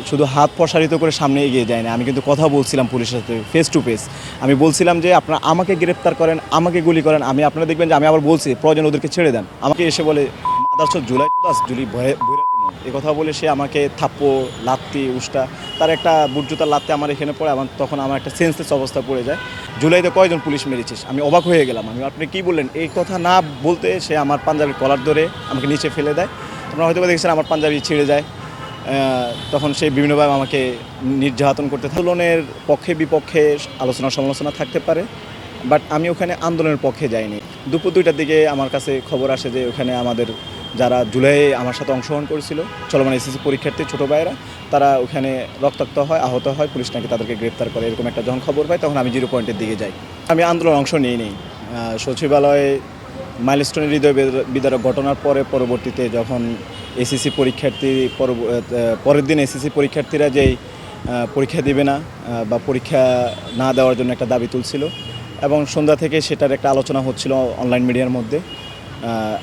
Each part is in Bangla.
শুধু হাত প্রসারিত করে সামনে এগিয়ে যায় না, আমি কিন্তু কথা বলছিলাম পুলিশের সাথে ফেস টু ফেস। আমি বলছিলাম যে আপনারা আমাকে গ্রেপ্তার করেন, আমাকে গুলি করেন, আপনারা দেখবেন যে আমি আবার বলছি প্রয়োজন ওদেরকে ছেড়ে দেন। আমাকে এসে বলে মাদারচ জুলাই জুলি ভয়ে বইরা দিব, এই কথা বলে সে আমাকে থাপ্পড়, লাত্তি, উষ্টা, তার একটা বুটজুতার লাত্তি আমার এখানে পড়ে। তখন আমার একটা সেন্সলেস অবস্থা পড়ে যায়। জুলাইতে কয়জন পুলিশ মেরেছিস? আমি অবাক হয়ে গেলাম। আপনি কি বললেন? এই কথা না বলতে সে আমার পাঞ্জাবির কলার ধরে আমাকে নিচে ফেলে দেয়। আপনারা হয়তো দেখেছেন আমার পাঞ্জাবি ছিঁড়ে যায়। তখন সে বিভিন্নভাবে আমাকে নির্যাতন করতে থাকে। আন্দোলনের পক্ষে বিপক্ষে আলোচনা সমালোচনা থাকতে পারে, বাট আমি ওখানে আন্দোলনের পক্ষে যাইনি। দুপুর 2টার দিকে আমার কাছে খবর আসে যে ওখানে আমাদের যারা জুলাইয়ে আমার সাথে অংশগ্রহণ করেছিল, চলমান এসএসসি পরীক্ষার্থী ছোটো ভাইয়েরা, তারা ওখানে রক্তাক্ত হয়, আহত হয়, পুলিশ নাকি তাদেরকে গ্রেপ্তার করে। এরকম একটা যখন খবর পাই তখন আমি 0 পয়েন্টের দিকে যাই। আমি আন্দোলন অংশ নিই সচিবালয়ে মাইলস্টোনের হৃদয় বিদারক ঘটনার পরবর্তীতে যখন এসএসসি পরীক্ষার্থী পরের দিন এসএসসি পরীক্ষার্থীরা যেই পরীক্ষা দেবে না বা পরীক্ষা না দেওয়ার জন্য একটা দাবি তুলছিল, এবং সন্ধ্যা থেকে সেটার একটা আলোচনা হচ্ছিল অনলাইন মিডিয়ার মধ্যে।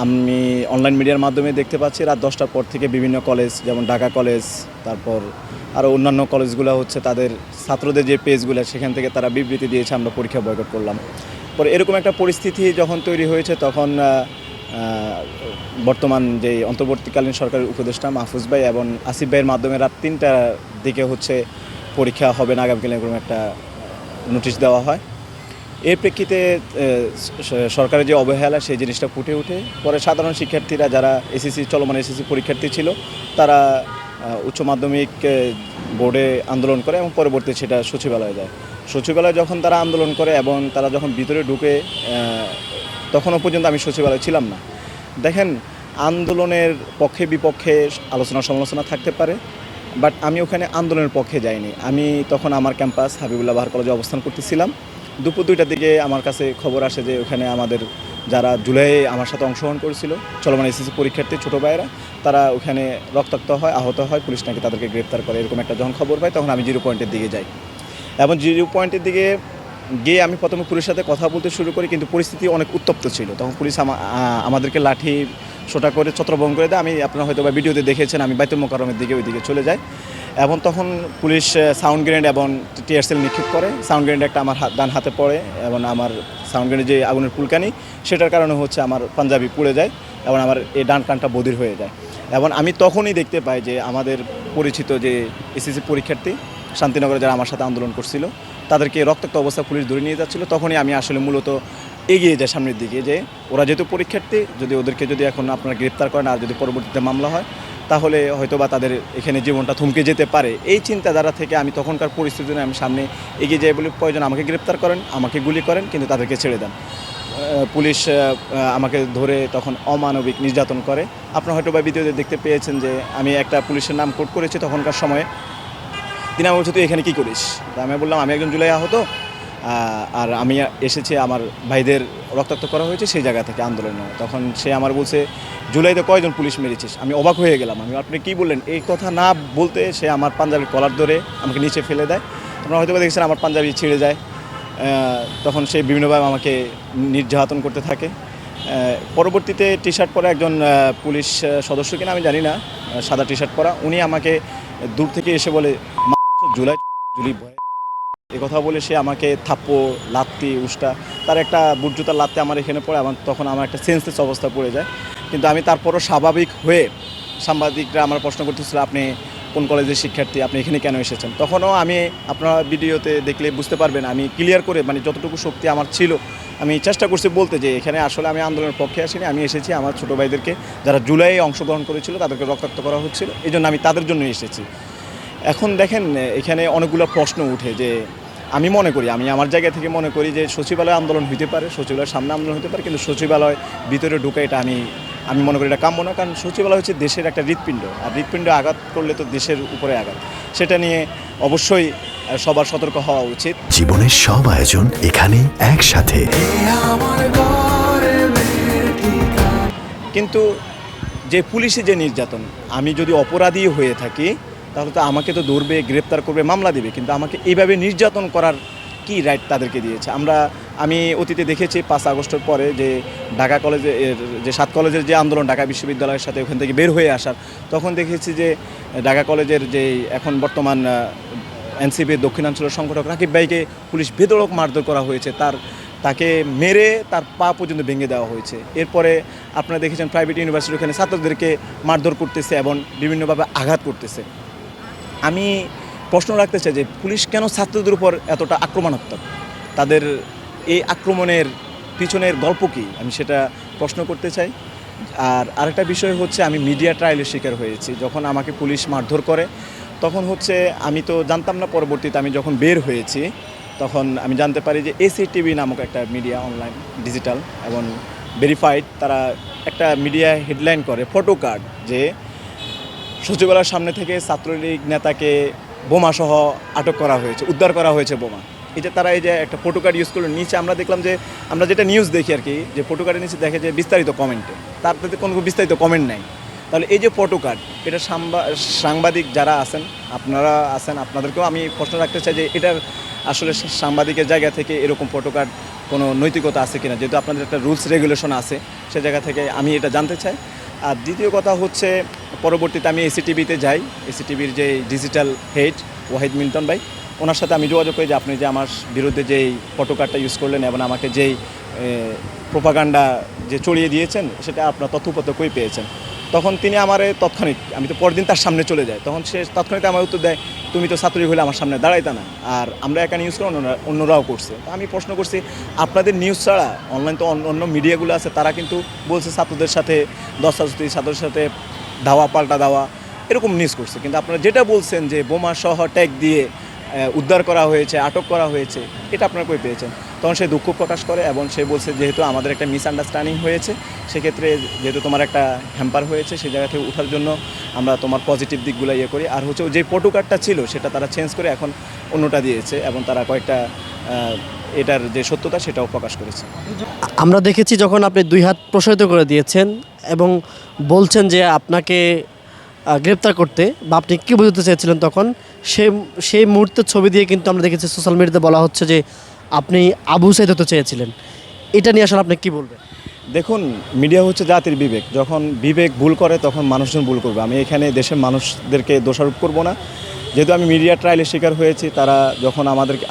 আমি অনলাইন মিডিয়ার মাধ্যমে দেখতে পাচ্ছি রাত 10টার পর থেকে বিভিন্ন কলেজ, যেমন ঢাকা কলেজ, তারপর আরও অন্যান্য কলেজগুলো হচ্ছে তাদের ছাত্রদের যে পেজগুলো, সেখান থেকে তারা বিবৃতি দিয়েছে আমরা পরীক্ষা বয়কট করলাম। পরে এরকম একটা পরিস্থিতি যখন তৈরি হয়েছে তখন বর্তমান যে অন্তর্বর্তীকালীন সরকারের উপদেষ্টা মাহফুজ ভাই এবং আসিফ ভাইয়ের মাধ্যমে রাত 3টার দিকে হচ্ছে পরীক্ষা হবে না আগামীকাল, এরকম একটা নোটিশ দেওয়া হয়। এর প্রেক্ষিতে সরকারের যে অবহেলা সেই জিনিসটা ফুটে ওঠে। পরে সাধারণ শিক্ষার্থীরা যারা চলমান এসএসসি পরীক্ষার্থী ছিল, তারা উচ্চ মাধ্যমিক বোর্ডে আন্দোলন করে এবং পরবর্তী সেটা সচিবালয়ে যায়। সচিবালয়ে যখন তারা আন্দোলন করে এবং তারা যখন ভিতরে ঢুকে, তখনও পর্যন্ত আমি সচিবালয়ে ছিলাম না। দেখেন, আন্দোলনের পক্ষে বিপক্ষে আলোচনা সমালোচনা থাকতে পারে, বাট আমি ওখানে আন্দোলনের পক্ষে যাইনি। আমি তখন আমার ক্যাম্পাস হাবিবুল্লাহ বাহার কলেজে অবস্থান করতেছিলাম। দুপুর 2টার দিকে আমার কাছে খবর আসে যে ওখানে আমাদের যারা জুলাইয়ে আমার সাথে অংশগ্রহণ করেছিল, চলমান এসএসসি পরীক্ষার্থী ছোটো ভাইয়েরা, তারা ওখানে রক্তাক্ত হয়, আহত হয়, পুলিশ নাকি তাদেরকে গ্রেপ্তার করে। এরকম একটা যখন খবর পাই তখন আমি 0 পয়েন্টের দিকে যাই। এবং 0 পয়েন্টের দিকে গিয়ে আমি প্রথমে পুলিশের সাথে কথা বলতে শুরু করি, কিন্তু পরিস্থিতি অনেক উত্তপ্ত ছিল। তখন পুলিশ আমাদেরকে লাঠি সোটা করে ছত্রভঙ্গ করে দেয়। আপনারা হয়তো বা ভিডিওতে দেখেছেন, আমি বাইতুল মোকাররমের দিকে ওইদিকে চলে যাই, এবং তখন পুলিশ সাউন্ড গ্রেনেড এবং টিয়ারশেল নিক্ষেপ করে। সাউন্ড গ্রেনেড একটা আমার ডান হাতে পড়ে, এবং আমার সাউন্ড গ্রেনেড যে আগুনের ফুলকানি, সেটার কারণে হচ্ছে আমার পাঞ্জাবি পুড়ে যায় এবং আমার এই ডান কানটা বধির হয়ে যায়। এবং আমি তখনই দেখতে পাই যে আমাদের পরিচিত যে এসএসসি পরীক্ষার্থী শান্তিনগরে যারা আমার সাথে আন্দোলন করছিল, তাদেরকে রক্তাক্ত অবস্থা পুলিশ ধরে নিয়ে যাচ্ছিল। তখনই আমি আসলে মূলত এগিয়ে যায় সামনের দিকে, যে ওরা যেহেতু পরীক্ষার্থী, ওদেরকে যদি এখন আপনারা গ্রেপ্তার করেন আর যদি পরবর্তীতে মামলা হয়, তাহলে হয়তো বা তাদের এখানে জীবনটা থমকে যেতে পারে। এই চিন্তাধারা থেকে আমি তখনকার পরিস্থিতি আমি সামনে এগিয়ে যাই, বলে প্রয়োজন আমাকে গ্রেপ্তার করেন, আমাকে গুলি করেন, কিন্তু তাদেরকে ছেড়ে দেন। পুলিশ আমাকে ধরে তখন অমানবিক নির্যাতন করে। আপনারা হয়তো বা ভিডিওতে দেখতে পেয়েছেন যে আমি একটা পুলিশের নাম কোট করেছি তখনকার সময়ে। তিনি আমাকে বলছে, তুই এখানে কী করিস? আমি বললাম, আমি একজন জুলাই আহত, আর আমি এসেছি আমার ভাইদের রক্তাক্ত করা হয়েছে সেই জায়গা থেকে আন্দোলনে। তখন সে আমার বলছে, জুলাইতে কয়জন পুলিশ মেরেছিস? আমি অবাক হয়ে গেলাম। আপনি কি বললেন? এই কথা না বলতে সে আমার পাঞ্জাবির কলার ধরে আমাকে নিচে ফেলে দেয়। আপনারা হয়তো দেখেছেন আমার পাঞ্জাবি ছিঁড়ে যায়। তখন সে বিভিন্নভাবে আমাকে নির্যাতন করতে থাকে। পরবর্তীতে টি শার্ট পরা একজন পুলিশ সদস্য কিনা আমি জানি না, সাদা টি শার্ট পরা, উনি আমাকে দূর থেকে এসে বলে, জুলি ভয়ে, এই কথা বলে সে আমাকে থাপ্পড়, লাত্তি, উষ্টা, তার একটা বুটজুতার লাত্তি আমার এখানে পড়ে। তখন আমার একটা সেন্সলেস অবস্থা পড়ে যায়। কিন্তু আমি তারপরও স্বাভাবিক হয়ে, সাংবাদিকরা আমার প্রশ্ন করতেছিল, আপনি কোন কলেজের শিক্ষার্থী, আপনি এখানে কেন এসেছেন? তখনও আমি, আপনারা ভিডিওতে দেখলে বুঝতে পারবেন, আমি ক্লিয়ার করে যতটুকু শক্তি আমার ছিল আমি চেষ্টা করছি বলতে, যে এখানে আসলে আমি আন্দোলনের পক্ষে আসিনি, আমি এসেছি আমার ছোটো ভাইদেরকে যারা জুলাইয়ে অংশগ্রহণ করেছিল তাদেরকে রক্তাক্ত করা হচ্ছিল, এই জন্য আমি তাদের জন্য এসেছি। এখন দেখেন, এখানে অনেকগুলো প্রশ্ন উঠে, যে আমি মনে করি, আমি আমার জায়গা থেকে মনে করি যে সচিবালয় আন্দোলন হতে পারে, সচিবালয়ের সামনে আন্দোলন হতে পারে, কিন্তু সচিবালয় ভিতরে ঢুকে এটা আমি মনে করি এটা কাম্য না। কারণ সচিবালয় হচ্ছে দেশের একটা হৃৎপিণ্ড, আর হৃৎপিণ্ডে আঘাত করলে তো দেশের উপরে আঘাত। সেটা নিয়ে অবশ্যই সবার সতর্ক হওয়া উচিত। জীবনের সব আয়োজন এখানে একসাথে। কিন্তু যে পুলিশে যে নির্যাতন, আমি যদি অপরাধী হয়ে থাকি তাহলে তো আমাকে তো ধরবে, গ্রেপ্তার করবে, মামলা দেবে, কিন্তু আমাকে এইভাবে নির্যাতন করার কি রাইট তাদেরকে দিয়েছে? আমি অতীতে দেখেছি 5 আগস্টের পরে যে ঢাকা কলেজে যে 7 কলেজের যে আন্দোলন ঢাকা বিশ্ববিদ্যালয়ের সাথে ওখান থেকে বের হয়ে আসার, তখন দেখেছি যে ঢাকা কলেজের যে এখন বর্তমান এনসিপির দক্ষিণাঞ্চলের সংগঠক রাকিব ভাইকে পুলিশ বেধড়ক মারধর করা হয়েছে, তাকে মেরে তার পা পর্যন্ত ভেঙে দেওয়া হয়েছে। এরপরে আপনারা দেখেছেন প্রাইভেট ইউনিভার্সিটির ওখানে ছাত্রদেরকে মারধর করতেছে এবং বিভিন্নভাবে আঘাত করতেছে। আমি প্রশ্ন রাখতে চাই যে পুলিশ কেন ছাত্রদের উপর এতটা আক্রমণাত্মক, তাদের এই আক্রমণের পিছনের গল্প কী, আমি সেটা প্রশ্ন করতে চাই। আর আরেকটা বিষয় হচ্ছে আমি মিডিয়া ট্রায়ালের শিকার হয়েছি। যখন আমাকে পুলিশ মারধর করে তখন হচ্ছে আমি তো জানতাম না, পরবর্তীতে আমি যখন বের হয়েছি তখন আমি জানতে পারি যে এসিটিভি নামক একটা মিডিয়া অনলাইন ডিজিটাল এবং ভেরিফাইড, তারা একটা মিডিয়া হেডলাইন করে ফটো কার্ড যে সচিবালয়ের সামনে থেকে ছাত্রলীগ নেতাকে বোমাসহ আটক করা হয়েছে, উদ্ধার করা হয়েছে বোমা। এই যে তারা এই যে একটা ফটো কার্ড ইউজ করলো, নিচে আমরা দেখলাম যে আমরা যেটা নিউজ দেখি আর কি, যে ফটো কার্ডের নিচে দেখে যে বিস্তারিত কমেন্টে, তার প্রতি কোনো বিস্তারিত কমেন্ট নাই। তাহলে এই যে ফটো কার্ড, এটা সাংবাদিক যারা আছেন, আপনারা আছেন, আপনাদেরকেও আমি প্রশ্ন রাখতে চাই যে এটার আসলে সাংবাদিকের জায়গা থেকে এরকম ফটো কার্ড কোনো নৈতিকতা আছে কিনা, যেহেতু আপনাদের একটা রুলস রেগুলেশন আছে, সে জায়গা থেকে আমি এটা জানতে চাই। আর দ্বিতীয় কথা হচ্ছে পরবর্তীতে আমি এসিটিভিতে যাই, এসিটিভির যে ডিজিটাল হেড ওয়াহিদ মিল্টন ভাই, ওনার সাথে আমি যোগাযোগ করি যে আপনি যে আমার বিরুদ্ধে যেই ফটো কার্ডটা ইউজ করলেন এবং আমাকে যেই প্রোপাগান্ডা যে চড়িয়ে দিয়েছেন সেটা আপনার তথ্যপত্র কই পেয়েছেন। তখন তিনি আমারে তৎক্ষণিক, আমি তো পরদিন তার সামনে চলে যাই, তখন সে তৎক্ষণিক আমার উত্তর দেয়, তুমি তো ছাত্রী হলে আমার সামনে দাঁড়াইতা না, আর আমরা একা নিউজ করে অন্যরাও করছে। তো আমি প্রশ্ন করছি, আপনাদের নিউজ ছাড়া অনলাইন তো অন্য মিডিয়াগুলো আছে, তারা কিন্তু বলছে ছাত্রদের সাথে দস্তাদস্তি, ছাত্রদের সাথে ধাওয়া পাল্টা দেওয়া এরকম নিউজ করছে, কিন্তু আপনারা যেটা বলছেন যে বোমা সহ ট্যাগ দিয়ে উদ্ধার করা হয়েছে, আটক করা হয়েছে, এটা আপনারা কই পেয়েছেন? তখন সে দুঃখ প্রকাশ করে এবং সে বলছে যেহেতু আমাদের একটা মিসআন্ডারস্ট্যান্ডিং হয়েছে, সেক্ষেত্রে যেহেতু তোমার একটা হ্যাম্পার হয়েছে, সেই জায়গা থেকে ওঠার জন্য আমরা তোমার পজিটিভ দিকগুলো ইয়ে করি। আর হচ্ছে যে ফটো কার্ডটা ছিল সেটা তারা চেঞ্জ করে এখন অন্যটা দিয়েছে এবং তারা কয়েকটা এটার যে সত্যতা সেটাও প্রকাশ করেছে। আমরা দেখেছি যখন আপনি 2 হাত প্রসারিত করে দিয়েছেন এবং বলছেন যে আপনাকে গ্রেপ্তার করতে, বা আপনি কী বোঝাতে চেয়েছিলেন তখন, সেই মুহূর্তের ছবি দিয়ে কিন্তু আমরা দেখেছি সোশ্যাল মিডিয়াতে বলা হচ্ছে যে আপনি আবু সাইদ হতে চেয়েছিলেন। এটা নিয়ে আসলে আপনি কী বলবেন? দেখুন, মিডিয়া হচ্ছে জাতির বিবেক, যখন বিবেক ভুল করে তখন মানুষজন ভুল করবে। আমি এখানে দেশের মানুষদেরকে দোষারোপ করব না, যেহেতু আমি মিডিয়া ট্রায়ালের শিকার হয়েছি। তারা যখন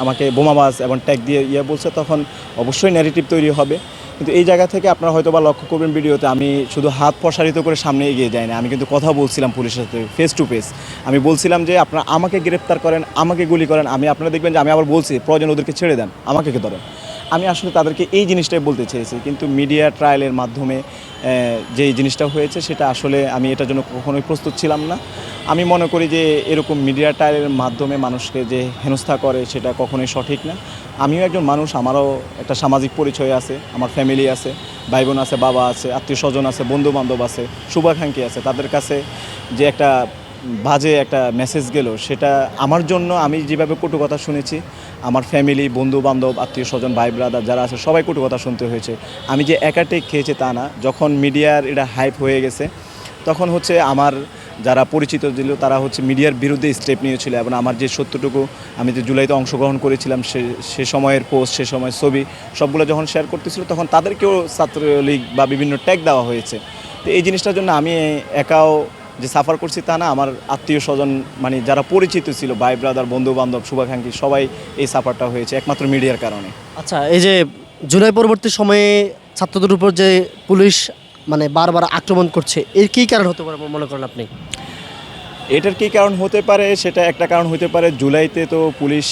আমাকে বোমাবাজ এবং ট্যাগ দিয়ে বলছে, তখন অবশ্যই ন্যারেটিভ তৈরি হবে। কিন্তু এই জায়গা থেকে আপনারা হয়তো বা লক্ষ্য করবেন ভিডিওতে আমি শুধু হাত প্রসারিত করে সামনে এগিয়ে যাই না, আমি কিন্তু কথা বলছিলাম পুলিশের সাথে ফেস টু ফেস। আমি বলছিলাম যে আপনারা আমাকে গ্রেপ্তার করেন, আমাকে গুলি করেন, আপনারা দেখবেন যে আমি আবার বলছি প্রয়োজন ওদেরকে ছেড়ে দেন, আমাকে কে ধরেন। আমি আসলে তাদেরকে এই জিনিসটাই বলতে চেয়েছি, কিন্তু মিডিয়া ট্রায়ালের মাধ্যমে যেই জিনিসটা হয়েছে সেটা আসলে আমি এটার জন্য কখনোই প্রস্তুত ছিলাম না। আমি মনে করি যে এরকম মিডিয়া ট্রায়ালের মাধ্যমে মানুষকে যে হেনস্থা করে সেটা কখনোই সঠিক না। আমিও একজন মানুষ, আমারও একটা সামাজিক পরিচয় আছে, আমার ফ্যামিলি আছে, ভাই বোন আছে, বাবা আছে, আত্মীয় স্বজন আছে, বন্ধু বান্ধব আছে, শুভাকাঙ্ক্ষী আছে। তাদের কাছে যে একটা বাজে একটা মেসেজ গেল, সেটা আমার জন্য, আমি যেভাবে কটু কথা শুনেছি, আমার ফ্যামিলি, বন্ধু বান্ধব, আত্মীয় স্বজন, ভাই ব্রাদার যারা আছে সবাই কটু কথা শুনতে হয়েছে। আমি যে একা টেক খেয়েছি তা না, যখন মিডিয়ার এটা হাইপ হয়ে গেছে তখন হচ্ছে আমার যারা পরিচিত ছিল তারা হচ্ছে মিডিয়ার বিরুদ্ধে স্টেপ নিয়েছিল এবং আমার যে সত্যটুকু, আমি যে জুলাইতে অংশগ্রহণ করেছিলাম সে সময়ের পোস্ট, সে সময়ের ছবি সবগুলো যখন শেয়ার করতেছিল তখন তাদেরকেও ছাত্রলীগ বা বিভিন্ন ট্যাগ দেওয়া হয়েছে। তো এই জিনিসটার জন্য আমি একাও যে সাফার করছি তা না, আমার আত্মীয় স্বজন মানে যারা পরিচিত ছিল, ভাই ব্রাদার, বন্ধু বান্ধব, শুভাকাঙ্ক্ষী সবাই এই সাফারটা হয়েছে একমাত্র মিডিয়ার কারণে। আচ্ছা, এই যে জুলাই পরবর্তী সময়ে ছাত্রদের উপর যে পুলিশ মানে বারবার আক্রমণ করছে, এর কী কারণ হতে পারে মনে করেন আপনি? এটার কী কারণ হতে পারে, সেটা একটা কারণ হতে পারে, জুলাইতে তো পুলিশ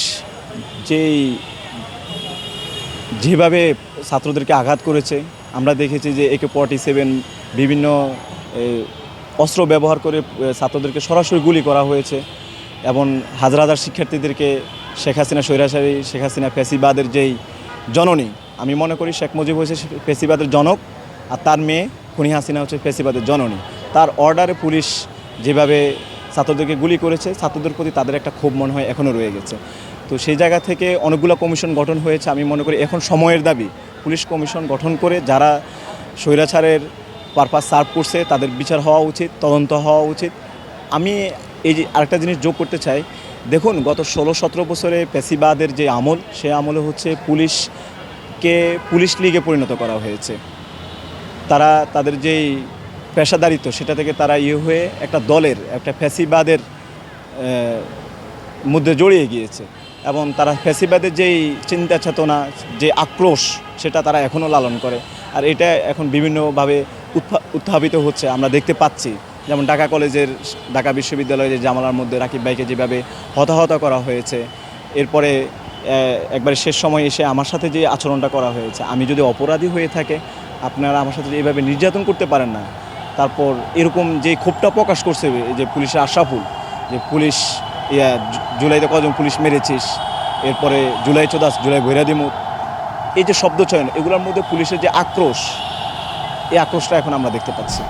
যেভাবে ছাত্রদেরকে আঘাত করেছে, আমরা দেখেছি যে AK-47 বিভিন্ন অস্ত্র ব্যবহার করে ছাত্রদেরকে সরাসরি গুলি করা হয়েছে এবং হাজার হাজার শিক্ষার্থীদেরকে শেখ হাসিনা স্বৈরাচারী, শেখ হাসিনা ফ্যাসিবাদের যেই জননী, আমি মনে করি শেখ মুজিব হয়েছে ফ্যাসিবাদের জনক আর তার মেয়ে খুনি হাসিনা হচ্ছে ফ্যাসিবাদের জননী। তার অর্ডারে পুলিশ যেভাবে ছাত্রদেরকে গুলি করেছে, ছাত্রদের প্রতি তাদের একটা ক্ষোভ মনে হয় এখনও রয়ে গেছে। তো সেই জায়গা থেকে অনেকগুলো কমিশন গঠন হয়েছে। আমি মনে করি এখন সময়ের দাবি পুলিশ কমিশন গঠন করে যারা স্বৈরাচারের পারপাস সার্ভ করছে তাদের বিচার হওয়া উচিত, তদন্ত হওয়া উচিত। আমি এই যে আরেকটা জিনিস যোগ করতে চাই, দেখুন গত 16-17 বছরে ফ্যাসিবাদের যে আমল, সে আমলে হচ্ছে পুলিশ লীগকে পুলিশ লীগে পরিণত করা হয়েছে। তারা তাদের যেই পেশাদারিত্ব সেটা থেকে তারা হয়ে একটা দলের একটা ফ্যাসিবাদের মধ্যে জড়িয়ে গিয়েছে এবং তারা ফ্যাসিবাদের যেই চিন্তা চেতনা যে আক্রোশ সেটা তারা এখনও লালন করে। আর এটা এখন বিভিন্নভাবে উত্থাপিত হচ্ছে, আমরা দেখতে পাচ্ছি। যেমন ঢাকা বিশ্ববিদ্যালয়ের যে জামালার মধ্যে রাকিব ভাইকে যেভাবে হতাহত করা হয়েছে, এরপরে একবারে শেষ সময় এসে আমার সাথে যে আচরণটা করা হয়েছে, আমি যদি অপরাধী হয়ে থাকে আপনারা আমার সাথে এইভাবে নির্যাতন করতে পারেন না। তারপর এরকম যে ক্ষোভটা প্রকাশ করছে যে পুলিশের আশরাফুল, যে পুলিশ জুলাইতে কজন পুলিশ মেরেছিস, এরপরে জুলাই চোদাস, জুলাই ভৈরা দিমু, এই যে শব্দচয়ন, এগুলোর মধ্যে পুলিশের যে আক্রোশ, এই আক্রোশটা এখন আমরা দেখতে পাচ্ছি।